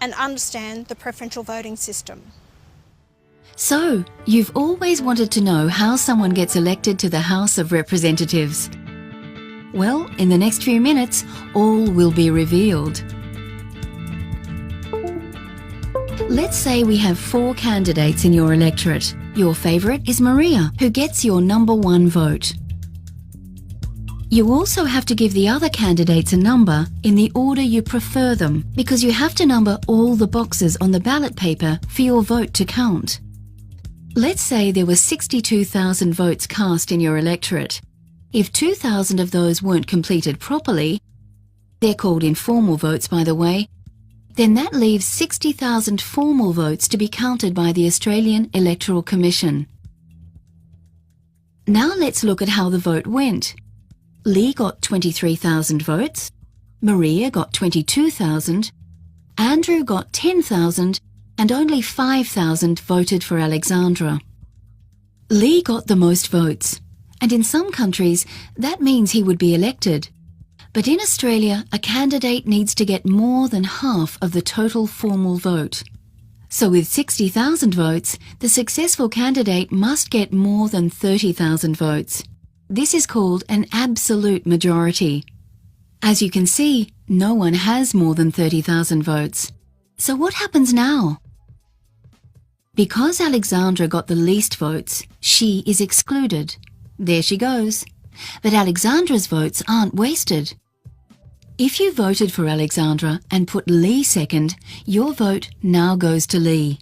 and understand the preferential voting system. So, you've always wanted to know how someone gets elected to the House of Representatives. Well, in the next few minutes, all will be revealed. Let's say we have 4 candidates in your electorate. Your favourite is Maria, who gets your number 1 vote. You also have to give the other candidates a number in the order you prefer them, because you have to number all the boxes on the ballot paper for your vote to count. Let's say there were 62,000 votes cast in your electorate. If 2,000 of those weren't completed properly, they're called informal votes by the way, then that leaves 60,000 formal votes to be counted by the Australian Electoral Commission. Now let's look at how the vote went. Lee got 23,000 votes, Maria got 22,000, Andrew got 10,000, and only 5,000 voted for Alexandra. Lee got the most votes, and in some countries that means he would be elected. But in Australia, a candidate needs to get more than half of the total formal vote. So with 60,000 votes, the successful candidate must get more than 30,000 votes. This is called an absolute majority. As you can see, no one has more than 30,000 votes. So what happens now? Because Alexandra got the least votes, she is excluded. There she goes. But Alexandra's votes aren't wasted. If you voted for Alexandra and put Lee second, your vote now goes to Lee.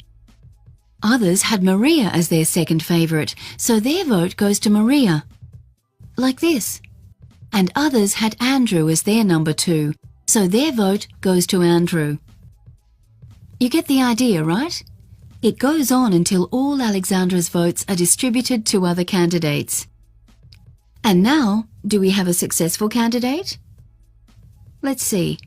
Others had Maria as their second favourite, so their vote goes to Maria. Like this. And others had Andrew as their number 2, so their vote goes to Andrew. You get the idea, right? It goes on until all Alexandra's votes are distributed to other candidates. And now, do we have a successful candidate? Let's see.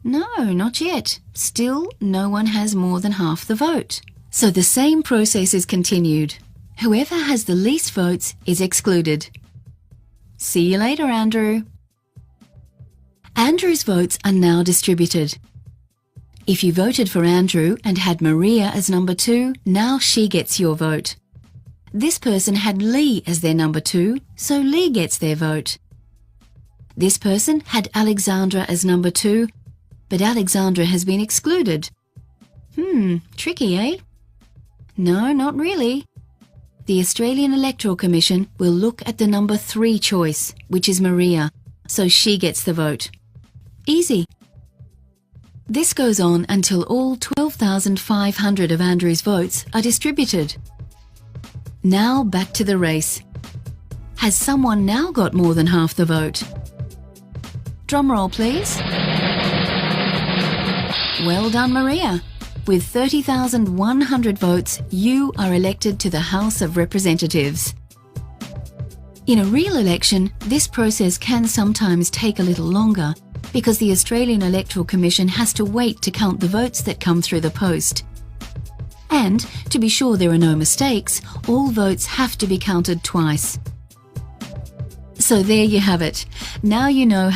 No, not yet. Still, no one has more than half the vote. So the same process is continued. Whoever has the least votes is excluded. See you later, Andrew. Andrew's votes are now distributed. If you voted for Andrew and had Maria as number 2, now she gets your vote. This person had Lee as their number 2, so Lee gets their vote. This person had Alexandra as number 2, but Alexandra has been excluded. Tricky, eh? No, not really. The Australian Electoral Commission will look at the number 3 choice, which is Maria, so she gets the vote. Easy. This goes on until all 12,500 of Andrew's votes are distributed. Now back to the race. Has someone now got more than half the vote? Drum roll, please. Well done, Maria. With 30,100 votes, you are elected to the House of Representatives. In a real election, this process can sometimes take a little longer because the Australian Electoral Commission has to wait to count the votes that come through the post. And, to be sure there are no mistakes, all votes have to be counted twice. So there you have it. Now you know how